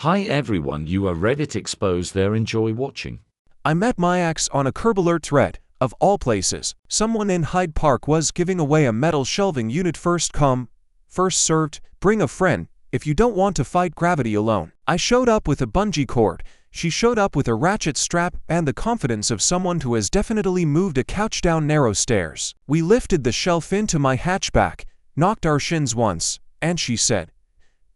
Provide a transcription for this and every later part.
Hi everyone, you are Reddit expose there, enjoy watching. I met my ex on a Curb Alert thread. Of all places, someone in Hyde Park was giving away a metal shelving unit. First come, first served, bring a friend if you don't want to fight gravity alone. I showed up with a bungee cord, she showed up with a ratchet strap and the confidence of someone who has definitely moved a couch down narrow stairs. We lifted the shelf into my hatchback, knocked our shins once, and she said,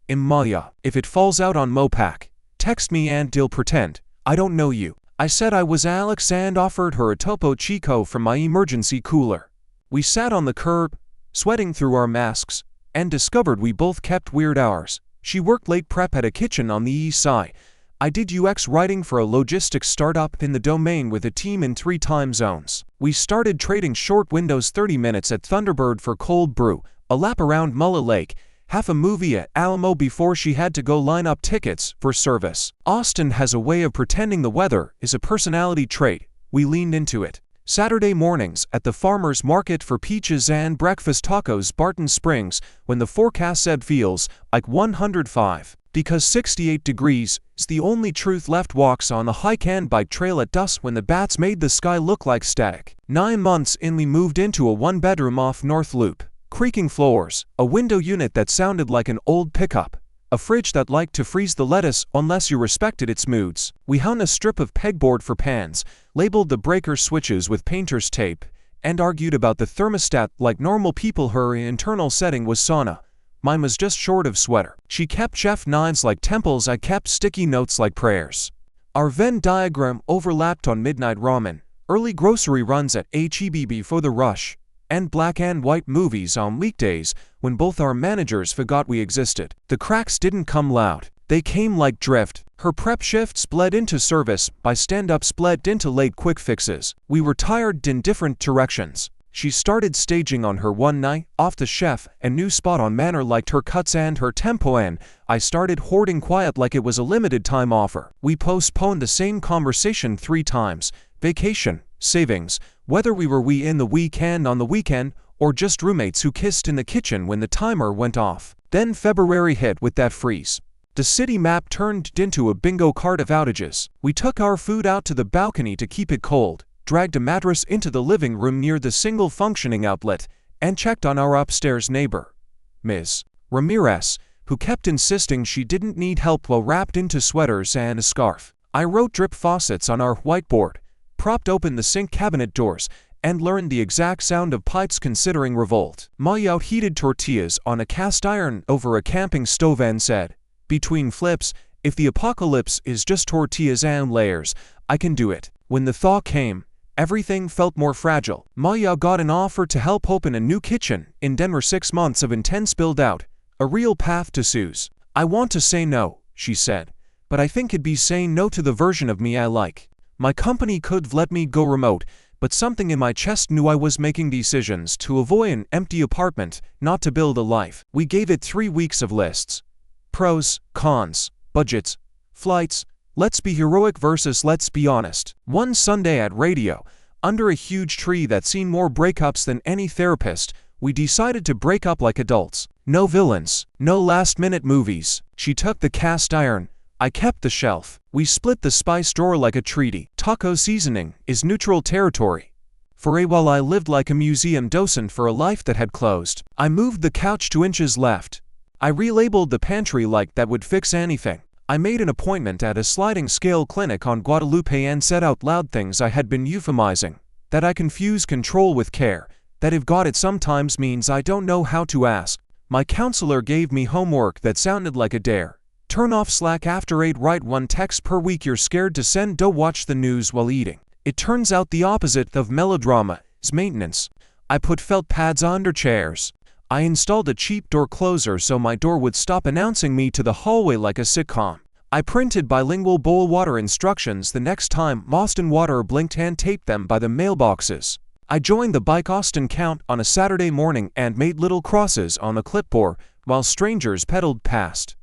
"Maya, if it falls out on Mopac, text me and I'll pretend I don't know you." I said I was Alex and offered her a Topo Chico from my emergency cooler. We sat on the curb, sweating through our masks, and discovered we both kept weird hours. She worked late prep at a kitchen on the east side. I did UX writing for a logistics startup in the domain with a team in 3 time zones. We started trading short windows 30 minutes at Thunderbird for cold brew, a lap around Mulla Lake, half a movie at Alamo before she had to go line up tickets for service. Austin has a way of pretending the weather is a personality trait. We leaned into it. Saturday mornings at the farmer's market for peaches and breakfast tacos. Barton Springs, when the forecast said feels like 105. Because 68 degrees is the only truth left. Walks on the hike and bike trail at dusk when the bats made the sky look like static. 9 months in, we moved into a 1-bedroom off North Loop. Creaking floors, a window unit that sounded like an old pickup, a fridge that liked to freeze the lettuce unless you respected its moods. We hung a strip of pegboard for pans, labeled the breaker switches with painter's tape, and argued about the thermostat like normal people. Her internal setting was sauna. Mine was just short of sweater. She kept chef knives like temples, I kept sticky notes like prayers. Our Venn diagram overlapped on midnight ramen, early grocery runs at H-E-B before the rush, and black and white movies on weekdays when both our managers forgot we existed. The cracks didn't come loud. They came like drift. Her prep shifts bled into service, by stand-ups bled into late quick fixes. We were tired in different directions. She started staging on her one night off the chef and new spot on Manor, liked her cuts and her tempo, and I started hoarding quiet like it was a limited time offer. We postponed the same conversation 3 times. Vacation, savings, whether we were in the weekend on the weekend, or just roommates who kissed in the kitchen when the timer went off. Then February hit with that freeze. The city map turned into a bingo card of outages. We took our food out to the balcony to keep it cold, dragged a mattress into the living room near the single functioning outlet, and checked on our upstairs neighbor, Ms. Ramirez, who kept insisting she didn't need help while wrapped into sweaters and a scarf. I wrote drip faucets on our whiteboard, propped open the sink cabinet doors, and learned the exact sound of pipes considering revolt. Maya heated tortillas on a cast iron over a camping stove and said, "Between flips, if the apocalypse is just tortillas and layers, I can do it." When the thaw came, everything felt more fragile. Maya got an offer to help open a new kitchen in Denver. 6 months of intense build-out, a real path to Sue's. "I want to say no," she said, "but I think it'd be saying no to the version of me I like." My company could've let me go remote, but something in my chest knew I was making decisions to avoid an empty apartment, not to build a life. We gave it 3 weeks of lists. Pros, cons, budgets, flights, let's be heroic versus let's be honest. One Sunday at radio, under a huge tree that seen more breakups than any therapist, we decided to break up like adults. No villains, no last-minute movies. She took the cast iron, I kept the shelf. We split the spice drawer like a treaty. Taco seasoning is neutral territory. For a while I lived like a museum docent for a life that had closed. I moved the couch 2 inches left. I relabeled the pantry like that would fix anything. I made an appointment at a sliding scale clinic on Guadalupe and said out loud things I had been euphemizing. That I confuse control with care. That if got it sometimes means I don't know how to ask. My counselor gave me homework that sounded like a dare. Turn off Slack after 8, write 1 text per week you're scared to send, don't watch the news while eating. It turns out the opposite of melodrama is maintenance. I put felt pads under chairs. I installed a cheap door closer so my door would stop announcing me to the hallway like a sitcom. I printed bilingual boil water instructions the next time Boston Water blinked and taped them by the mailboxes. I joined the bike Austin count on a Saturday morning and made little crosses on the clipboard while strangers pedaled past.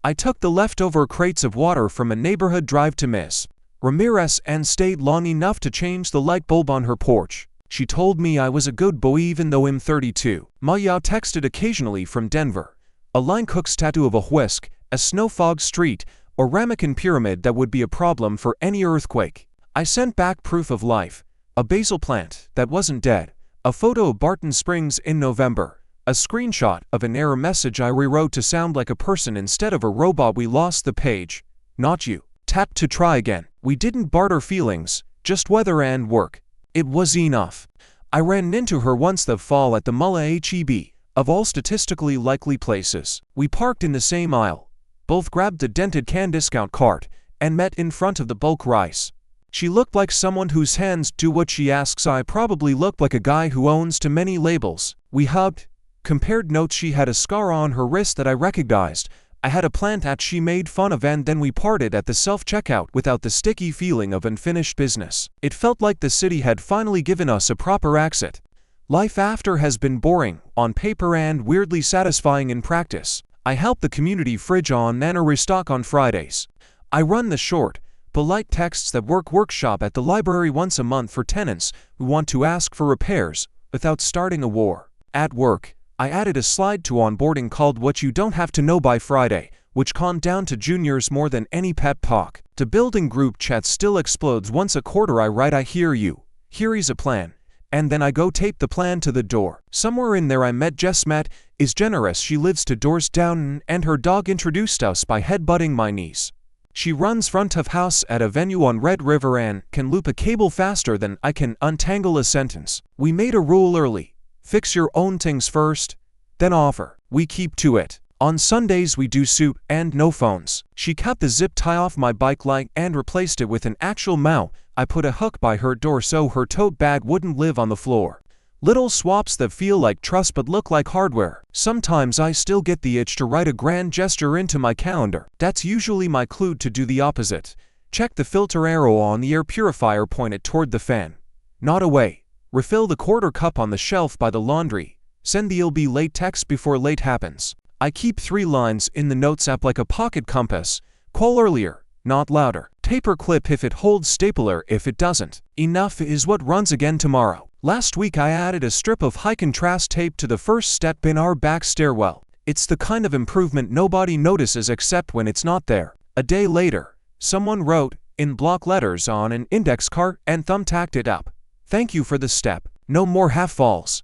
I took the leftover crates of water from a neighborhood drive to Miss Ramirez and stayed long enough to change the light bulb on her porch. She told me I was a good boy even though I'm 32. Maya texted occasionally from Denver. A line cook's tattoo of a whisk, a snow fog street, or ramekin pyramid that would be a problem for any earthquake. I sent back proof of life, a basil plant that wasn't dead, a photo of Barton Springs in November, a screenshot of an error message I rewrote to sound like a person instead of a robot. We lost the page. Not you. Tap to try again. We didn't barter feelings, just weather and work. It was enough. I ran into her once that fall at the Mulla HEB, of all statistically likely places. We parked in the same aisle, both grabbed a dented can discount cart, and met in front of the bulk rice. She looked like someone whose hands do what she asks. I probably looked like a guy who owns too many labels. We hugged, compared notes. She had a scar on her wrist that I recognized. I had a plant that she made fun of, and then we parted at the self-checkout without the sticky feeling of unfinished business. It felt like the city had finally given us a proper exit. Life after has been boring on paper and weirdly satisfying in practice. I help the community fridge on and restock on Fridays. I run the short, polite texts that workshop at the library once a month for tenants who want to ask for repairs without starting a war. At work, I added a slide to onboarding called What You Don't Have to Know by Friday, which calmed down to juniors more than any pep talk. The building group chat still explodes once a quarter. I write, I hear you, here's a plan, and then I go tape the plan to the door. Somewhere in there I met Jess. Matt is generous. She lives 2 doors down, and her dog introduced us by headbutting my niece. She runs front of house at a venue on Red River and can loop a cable faster than I can untangle a sentence. We made a rule early. Fix your own things first, then offer. We keep to it. On Sundays we do soup and no phones. She cut the zip tie off my bike light and replaced it with an actual mount. I put a hook by her door so her tote bag wouldn't live on the floor. Little swaps that feel like trust but look like hardware. Sometimes I still get the itch to write a grand gesture into my calendar. That's usually my clue to do the opposite. Check the filter arrow on the air purifier, point it toward the fan. Not away. Refill the quarter cup on the shelf by the laundry. Send the "You'll be late" text before late happens. I keep 3 lines in the notes app like a pocket compass. Call earlier, not louder. Paperclip if it holds, stapler if it doesn't. Enough is what runs again tomorrow. Last week I added a strip of high contrast tape to the first step in our back stairwell. It's the kind of improvement nobody notices except when it's not there. A day later, someone wrote, in block letters on an index card, and thumbtacked it up. Thank you for the step. No more half falls.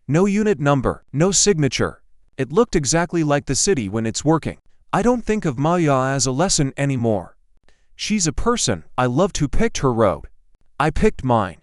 No unit number, no signature. It looked exactly like the city when it's working. I don't think of Maya as a lesson anymore. She's a person. I loved who picked her road. I picked mine.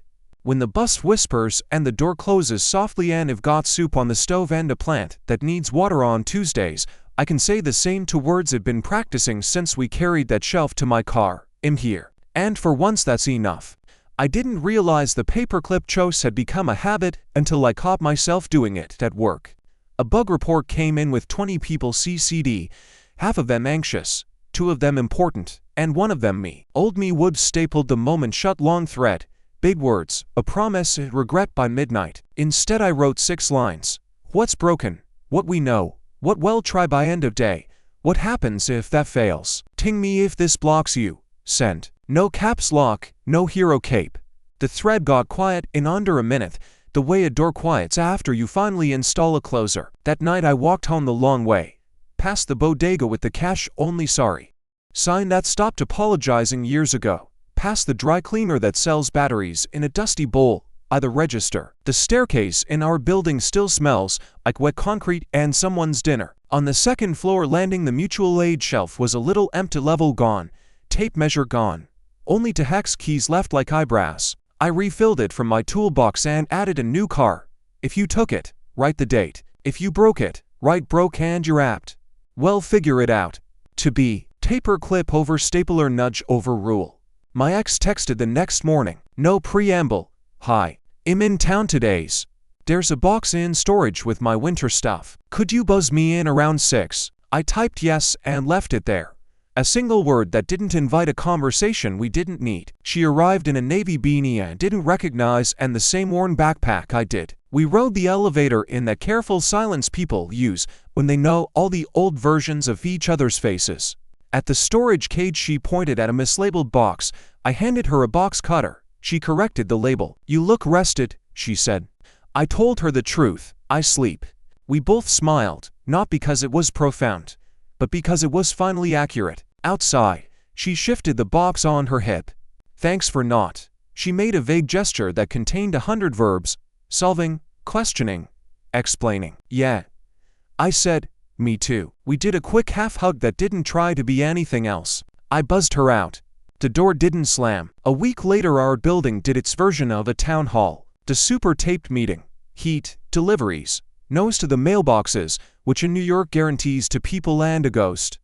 When the bus whispers and the door closes softly, and I've got soup on the stove and a plant that needs water on Tuesdays, I can say the same 2 words I've been practicing since we carried that shelf to my car. I'm here. And for once that's enough. I didn't realize the paperclip chose had become a habit until I caught myself doing it at work. A bug report came in with 20 people CC'd, half of them anxious, 2 of them important, and 1 of them me. Old me would stapled the moment shut. Long thread. Big words, a promise, regret by midnight. Instead I wrote 6 lines. What's broken? What we know? What will try by end of day? What happens if that fails? Ting me if this blocks you. Send. No caps lock, no hero cape. The thread got quiet in under a minute, the way a door quiets after you finally install a closer. That night I walked home the long way, past the bodega with the cash only sorry sign that stopped apologizing years ago. Past the dry cleaner that sells batteries in a dusty bowl by the register. The staircase in our building still smells like wet concrete and someone's dinner. On the 2nd floor landing, the mutual aid shelf was a little empty, level gone, tape measure gone, only 2 hex keys left like eyebrows. I refilled it from my toolbox and added a new car. If you took it, write the date. If you broke it, write broke and you're apt. Well, figure it out. To be. Paperclip over stapler, nudge over rule. My ex texted the next morning. No preamble. Hi. I'm in town today's. There's a box in storage with my winter stuff. Could you buzz me in around 6? I typed yes and left it there. A single word that didn't invite a conversation we didn't need. She arrived in a navy beanie I didn't recognize and the same worn backpack I did. We rode the elevator in that careful silence people use when they know all the old versions of each other's faces. At the storage cage she pointed at a mislabeled box. I handed her a box cutter. She corrected the label. You look rested, she said. I told her the truth. I sleep. We both smiled, not because it was profound, but because it was finally accurate. Outside, She shifted the box on her hip. Thanks for not. She made a vague gesture that contained 100 verbs. Solving, questioning, explaining. Yeah. I said, me too. We did a quick half hug that didn't try to be anything else. I buzzed her out. The door didn't slam. A week later our building did its version of a town hall. The super taped meeting. Heat, deliveries, nose to the mailboxes, which in New York guarantees to people and a ghost.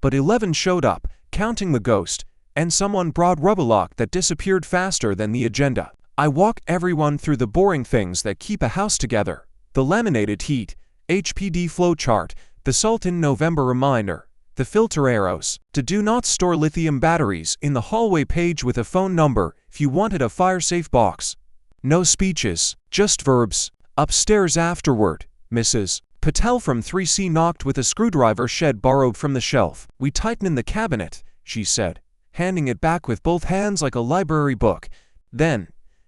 But 11 showed up, counting the ghost, and someone brought rubberlock that disappeared faster than the agenda. I walk everyone through the boring things that keep a house together. The laminated heat, HPD flowchart, the salt in November reminder, the filter arrows, to do not store lithium batteries in the hallway page with a phone number if you wanted a fire-safe box. No speeches, just verbs. Upstairs afterward, Mrs. Patel from 3C knocked with a screwdriver shed borrowed from the shelf. We tighten in the cabinet, she said, handing it back with both hands like a library book. Then,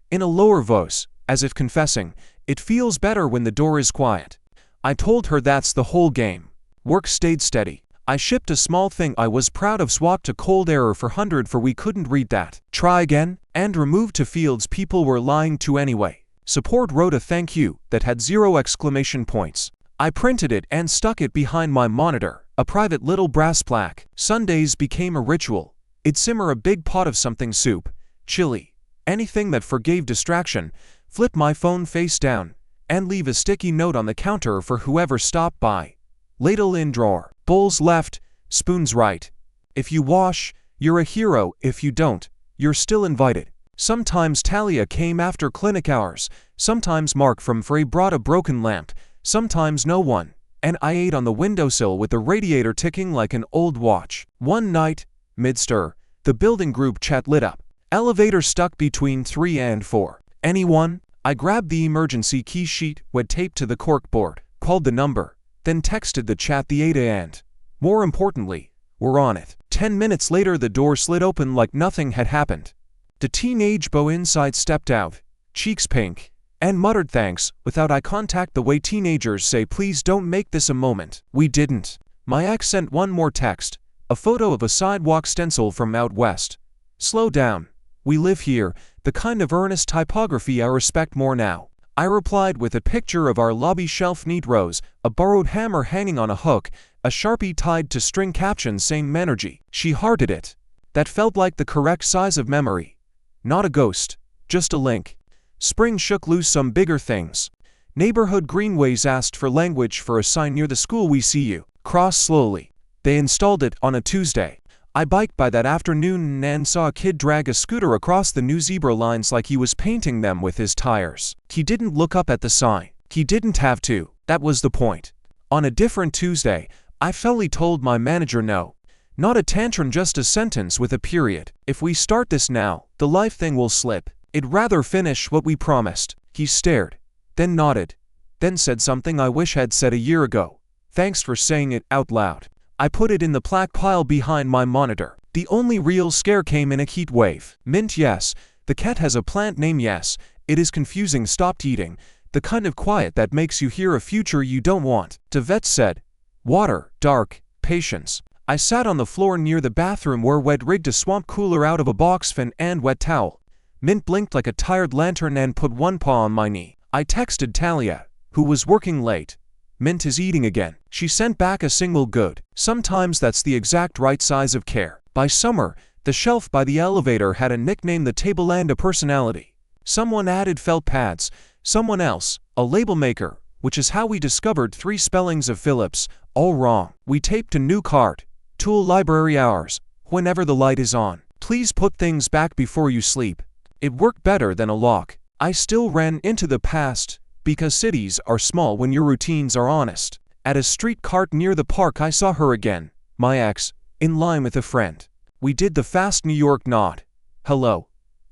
in a lower voice, as if confessing, it feels better when the door is quiet. I told her that's the whole game. Work stayed steady. I shipped a small thing I was proud of swapped to cold error for 100 for we couldn't read that. Try again, and removed to fields people were lying to anyway. Support wrote a thank you that had 0 exclamation points. I printed it and stuck it behind my monitor, a private little brass plaque. Sundays became a ritual. I'd simmer a big pot of something soup, chili, anything that forgave distraction, flip my phone face down, and leave a sticky note on the counter for whoever stopped by. Ladle in drawer, bowls left, spoons right. If you wash, you're a hero. If you don't, you're still invited. Sometimes Talia came after clinic hours, sometimes Mark from Frey brought a broken lamp, sometimes no one, and I ate on the windowsill with the radiator ticking like an old watch. One night, mid-stir, the building group chat lit up. Elevator stuck between 3 and 4. Anyone? I grabbed the emergency key sheet, wet taped to the corkboard, called the number, then texted the chat the ADA and, more importantly, we're on it. 10 minutes later the door slid open like nothing had happened. The teenage beau inside stepped out, cheeks pink, and muttered thanks without eye contact the way teenagers say please don't make this a moment. We didn't. My ex sent one more text, a photo of a sidewalk stencil from out west. Slow down. We live here, the kind of earnest typography I respect more now. I replied with a picture of our lobby shelf neat rows, a borrowed hammer hanging on a hook, a Sharpie tied to string caption saying Menergy. She hearted it. That felt like the correct size of memory. Not a ghost, just a link. Spring shook loose some bigger things. Neighborhood Greenways asked for language for a sign near the school we see you. Cross slowly. They installed it on a Tuesday. I biked by that afternoon and saw a kid drag a scooter across the new zebra lines like he was painting them with his tires. He didn't look up at the sign. He didn't have to. That was the point. On a different Tuesday, I felly told my manager no. Not a tantrum, just a sentence with a period. If we start this now, the life thing will slip. I'd rather finish what we promised. He stared, then nodded, then said something I wish I'd said a year ago. Thanks for saying it out loud. I put it in the plaque pile behind my monitor. The only real scare came in a heat wave. Mint, yes. The cat has a plant name, yes. It is confusing. Stopped eating. The kind of quiet that makes you hear a future you don't want. The vet said, water, dark, patience. I sat on the floor near the bathroom where Wet rigged a swamp cooler out of a box fan and wet towel. Mint blinked like a tired lantern and put one paw on my knee. I texted Talia, who was working late. Mint is eating again. She sent back a single good. Sometimes that's the exact right size of care. By summer, the shelf by the elevator had a nickname, the table, and a personality. Someone added felt pads. Someone else, a label maker, which is how we discovered 3 spellings of Phillips, all wrong. We taped a new card. Tool library hours. Whenever the light is on, please put things back before you sleep. It worked better than a lock. I still ran into the past, because cities are small when your routines are honest. At a street cart near the park I saw her again, my ex, in line with a friend. We did the fast New York nod. Hello.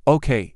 Okay.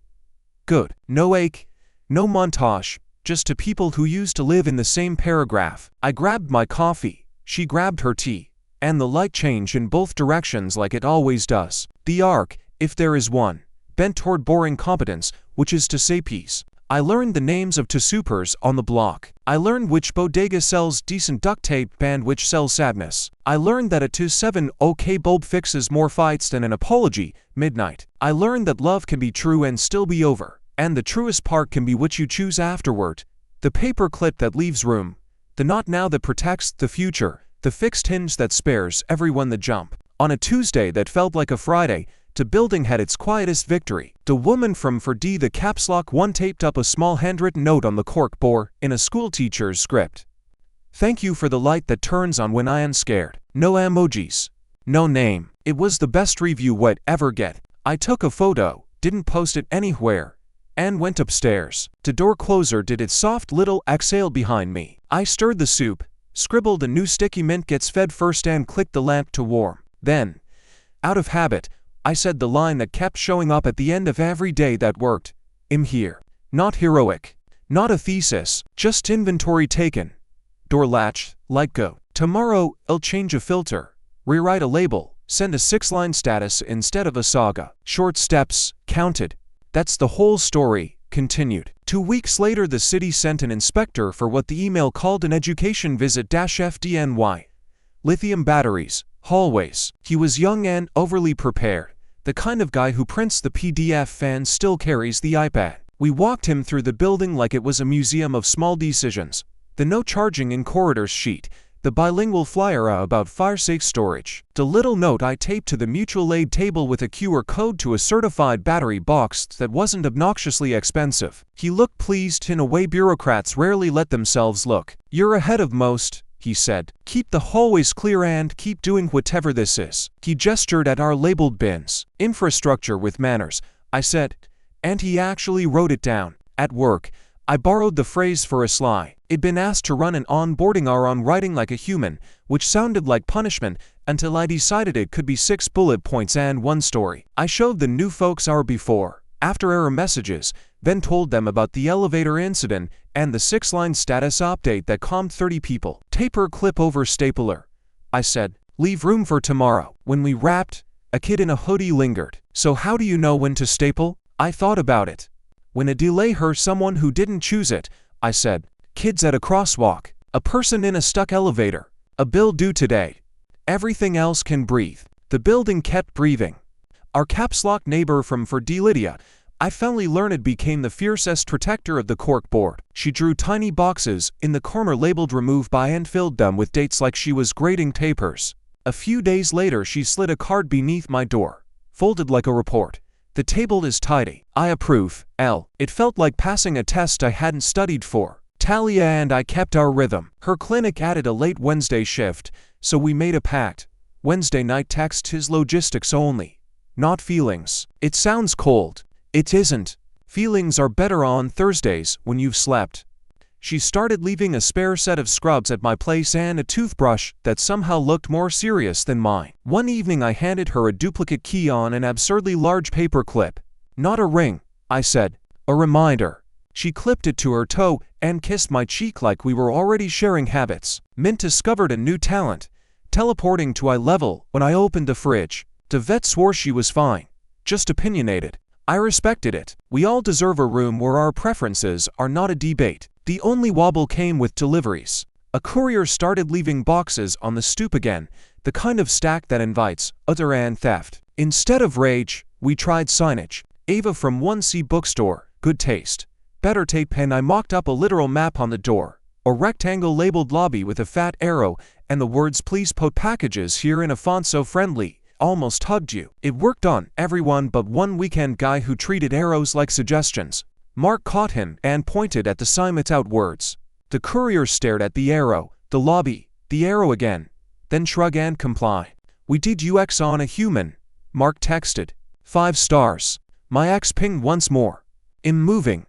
Good. No ache, no montage, just to people who used to live in the same paragraph. I grabbed my coffee, she grabbed her tea, and the light changed in both directions like it always does. The arc, if there is one, bent toward boring competence, which is to say peace. I learned the names of two supers on the block. I learned which bodega sells decent duct tape and which sells sadness. I learned that a 2-7 OK bulb fixes more fights than an apology, midnight. I learned that love can be true and still be over, and the truest part can be which you choose afterward. The paperclip that leaves room, the not now that protects the future, the fixed hinge that spares everyone the jump. On a Tuesday that felt like a Friday, the building had its quietest victory. The woman from Ferdy the caps lock one taped up a small handwritten note on the cork bore in a schoolteacher's script. Thank you for the light that turns on when I am scared. No emojis. No name. It was the best review we'd ever get. I took a photo, didn't post it anywhere, and went upstairs. The door closer did its soft little exhale behind me. I stirred the soup, scribbled a new sticky mint gets fed first and clicked the lamp to warm. Then, out of habit, I said the line that kept showing up at the end of every day that worked. I'm here. Not heroic. Not a thesis. Just inventory taken. Door latch, light go. Tomorrow, I'll change a filter, rewrite a label, send a 6-line status instead of a saga. Short steps, counted. That's the whole story, continued. 2 weeks later the city sent an inspector for what the email called an education visit-FDNY. Lithium batteries. Hallways. He was young and overly prepared, the kind of guy who prints the PDF and still carries the iPad. We walked him through the building like it was a museum of small decisions. The no charging in corridors sheet, the bilingual flyer about fire-safe storage, the little note I taped to the mutual aid table with a QR code to a certified battery box that wasn't obnoxiously expensive. He looked pleased in a way bureaucrats rarely let themselves look. You're ahead of most, he said. Keep the hallways clear and keep doing whatever this is. He gestured at our labeled bins. Infrastructure with manners, I said, and he actually wrote it down. At work, I borrowed the phrase for a sly. It'd been asked to run an onboarding hour on writing like a human, which sounded like punishment until I decided it could be 6 bullet points and 1 story. I showed the new folks our before, after error messages, then told them about the elevator incident and the 6-line status update that calmed 30 people. Taper clip over stapler. I said, leave room for tomorrow. When we wrapped, a kid in a hoodie lingered. So how do you know when to staple? I thought about it. When a delay hurt someone who didn't choose it, I said, kids at a crosswalk, a person in a stuck elevator, a bill due today. Everything else can breathe. The building kept breathing. Our caps lock neighbor from Ferdy Lydia, I finally learned, became the fiercest protector of the cork board. She drew tiny boxes in the corner labeled remove by and filled them with dates like she was grading papers. A few days later she slid a card beneath my door, folded like a report. The table is tidy. I approve. L. It felt like passing a test I hadn't studied for. Talia and I kept our rhythm. Her clinic added a late Wednesday shift, so we made a pact. Wednesday night text is logistics only, not feelings. It sounds cold. It isn't. Feelings are better on Thursdays when you've slept. She started leaving a spare set of scrubs at my place and a toothbrush that somehow looked more serious than mine. One evening I handed her a duplicate key on an absurdly large paperclip. Not a ring, I said. A reminder. She clipped it to her toe and kissed my cheek like we were already sharing habits. Mint discovered a new talent, teleporting to eye level when I opened the fridge. The vet swore she was fine, just opinionated. I respected it. We all deserve a room where our preferences are not a debate. The only wobble came with deliveries. A courier started leaving boxes on the stoop again, the kind of stack that invites utter and theft. Instead of rage, we tried signage. Ava from 1C bookstore, good taste. Better tape, and I mocked up a literal map on the door. A rectangle labeled lobby with a fat arrow and the words please put packages here in a font so friendly. Almost hugged you. It worked on everyone but one weekend guy who treated arrows like suggestions. Mark caught him and pointed at the sign without words. The courier stared at the arrow, the lobby, the arrow again, then shrug and comply. We did UX on a human. Mark texted. 5 stars. My ex pinged once more. I'm moving.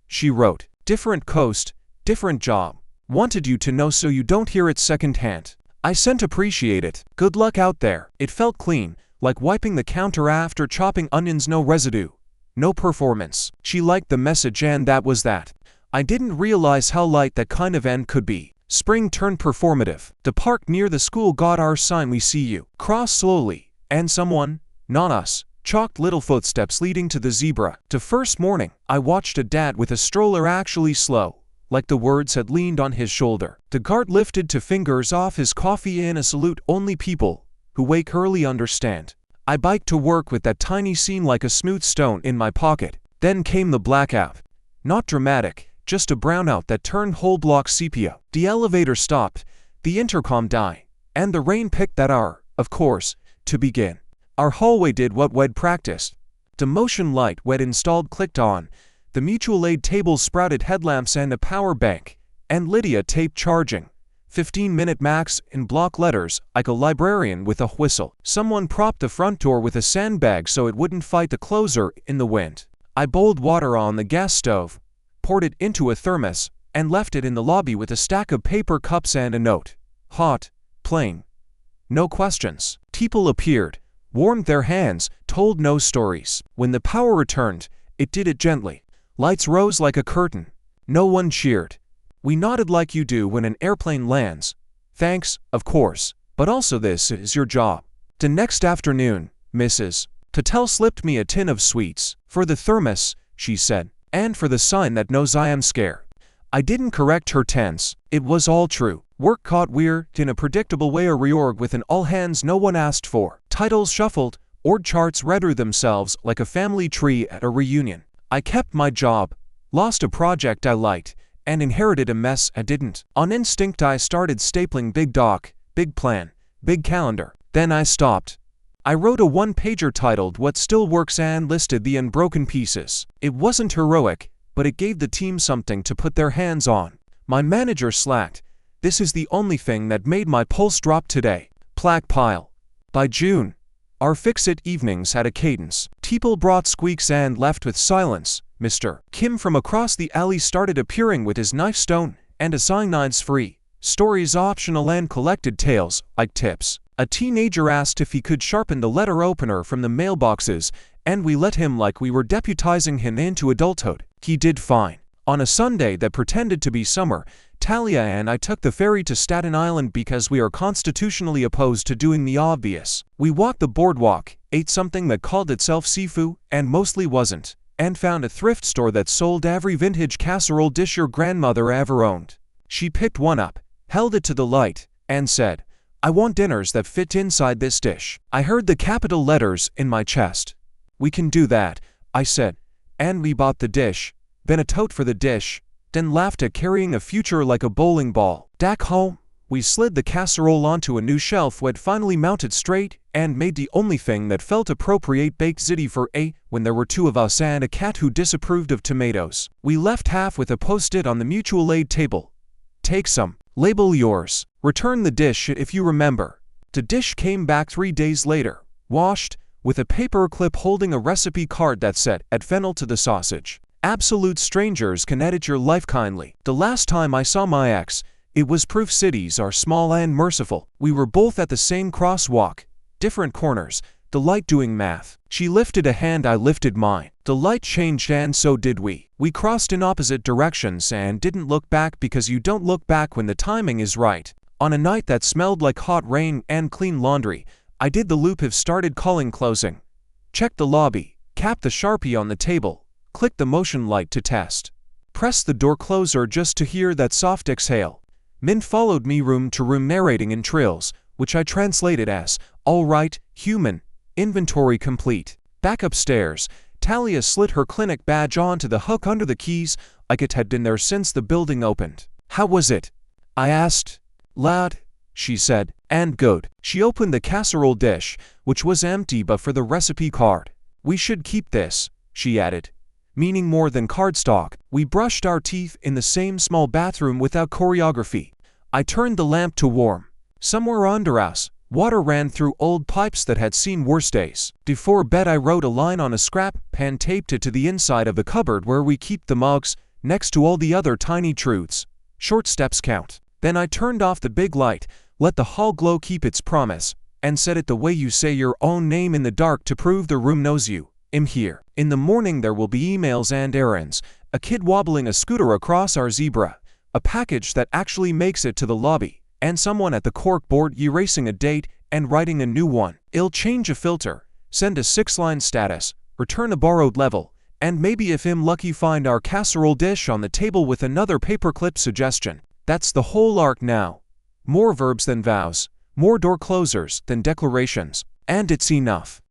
She wrote. Different coast, different job. Wanted you to know so you don't hear it secondhand. I sent appreciate it. Good luck out there. It felt clean, like wiping the counter after chopping onions. No residue. No performance. She liked the message and that was that. I didn't realize how light that kind of end could be. Spring turned performative. The park near the school got our sign we see you. Cross slowly. And someone, not us, chalked little footsteps leading to the zebra. The first morning, I watched a dad with a stroller actually slow, like the words had leaned on his shoulder. The guard lifted two fingers off his coffee in a salute only people who wake early understand. I biked to work with that tiny scene like a smooth stone in my pocket. Then came the blackout. Not dramatic, just a brownout that turned whole block sepia. The elevator stopped, the intercom died, and the rain picked that hour, of course, to begin. Our hallway did what we'd practiced. The motion light we'd installed clicked on, the mutual aid tables sprouted headlamps and a power bank, and Lydia taped charging. 15-minute max in block letters, like a librarian with a whistle. Someone propped the front door with a sandbag so it wouldn't fight the closer in the wind. I boiled water on the gas stove, poured it into a thermos, and left it in the lobby with a stack of paper cups and a note. Hot, plain. No questions. People appeared, warmed their hands, told no stories. When the power returned, it did it gently. Lights rose like a curtain. No one cheered. We nodded like you do when an airplane lands. Thanks, of course, but also this is your job. The next afternoon, Mrs. Patel slipped me a tin of sweets. For the thermos, she said, and for the sign that knows I am scared. I didn't correct her tense. It was all true. Work caught weird in a predictable way, a reorg with an all hands no one asked for. Titles shuffled, org charts redder themselves like a family tree at a reunion. I kept my job, lost a project I liked, and inherited a mess I didn't. On instinct I started stapling big doc, big plan, big calendar. Then I stopped. I wrote a one-pager titled What Still Works and listed the unbroken pieces. It wasn't heroic, but it gave the team something to put their hands on. My manager slacked. This is the only thing that made my pulse drop today. Plaque pile. By June, our fix-it evenings had a cadence. People brought squeaks and left with silence. Mr. Kim from across the alley started appearing with his knife stone and a cyanide free. Stories optional and collected tales, like tips. A teenager asked if he could sharpen the letter opener from the mailboxes, and we let him like we were deputizing him into adulthood. He did fine. On a Sunday that pretended to be summer, Talia and I took the ferry to Staten Island because we are constitutionally opposed to doing the obvious. We walked the boardwalk, ate something that called itself seafood and mostly wasn't, and found a thrift store that sold every vintage casserole dish your grandmother ever owned. She picked one up, held it to the light, and said, "I want dinners that fit inside this dish." I heard the capital letters in my chest. "We can do that," I said, and we bought the dish, then a tote for the dish, then laughed at carrying a future like a bowling ball. Back home, we slid the casserole onto a new shelf we'd finally mounted straight and made the only thing that felt appropriate baked ziti for when there were two of us and a cat who disapproved of tomatoes. We left half with a post-it on the mutual aid table. Take some. Label yours. Return the dish if you remember. The dish came back 3 days later, washed, with a paperclip holding a recipe card that said, "Add fennel to the sausage." Absolute strangers can edit your life kindly. The last time I saw my ex, it was proof cities are small and merciful. We were both at the same crosswalk, different corners, the light doing math. She lifted a hand, I lifted mine. The light changed and so did we. We crossed in opposite directions and didn't look back because you don't look back when the timing is right. On a night that smelled like hot rain and clean laundry, I did the loop of started calling closing. Checked the lobby, capped the Sharpie on the table, clicked the motion light to test. Pressed the door closer just to hear that soft exhale. Min followed me room to room narrating in trills, which I translated as, "All right, human, inventory complete." Back upstairs, Talia slid her clinic badge onto the hook under the keys, like it had been there since the building opened. "How was it?" I asked. "Loud," she said, "and good." She opened the casserole dish, which was empty but for the recipe card. "We should keep this," she added, meaning more than cardstock. We brushed our teeth in the same small bathroom without choreography. I turned the lamp to warm. Somewhere under us, water ran through old pipes that had seen worse days. Before bed I wrote a line on a scrap pen, taped it to the inside of the cupboard where we keep the mugs, next to all the other tiny truths. Short steps count. Then I turned off the big light, let the hall glow keep its promise, and said it the way you say your own name in the dark to prove the room knows you. "I'm here." In the morning there will be emails and errands, a kid wobbling a scooter across our zebra, a package that actually makes it to the lobby, and someone at the cork board erasing a date and writing a new one. I'll change a filter, send a 6-line status, return a borrowed level, and maybe if I'm lucky find our casserole dish on the table with another paperclip suggestion. That's the whole arc now. More verbs than vows, more door closers than declarations, and it's enough.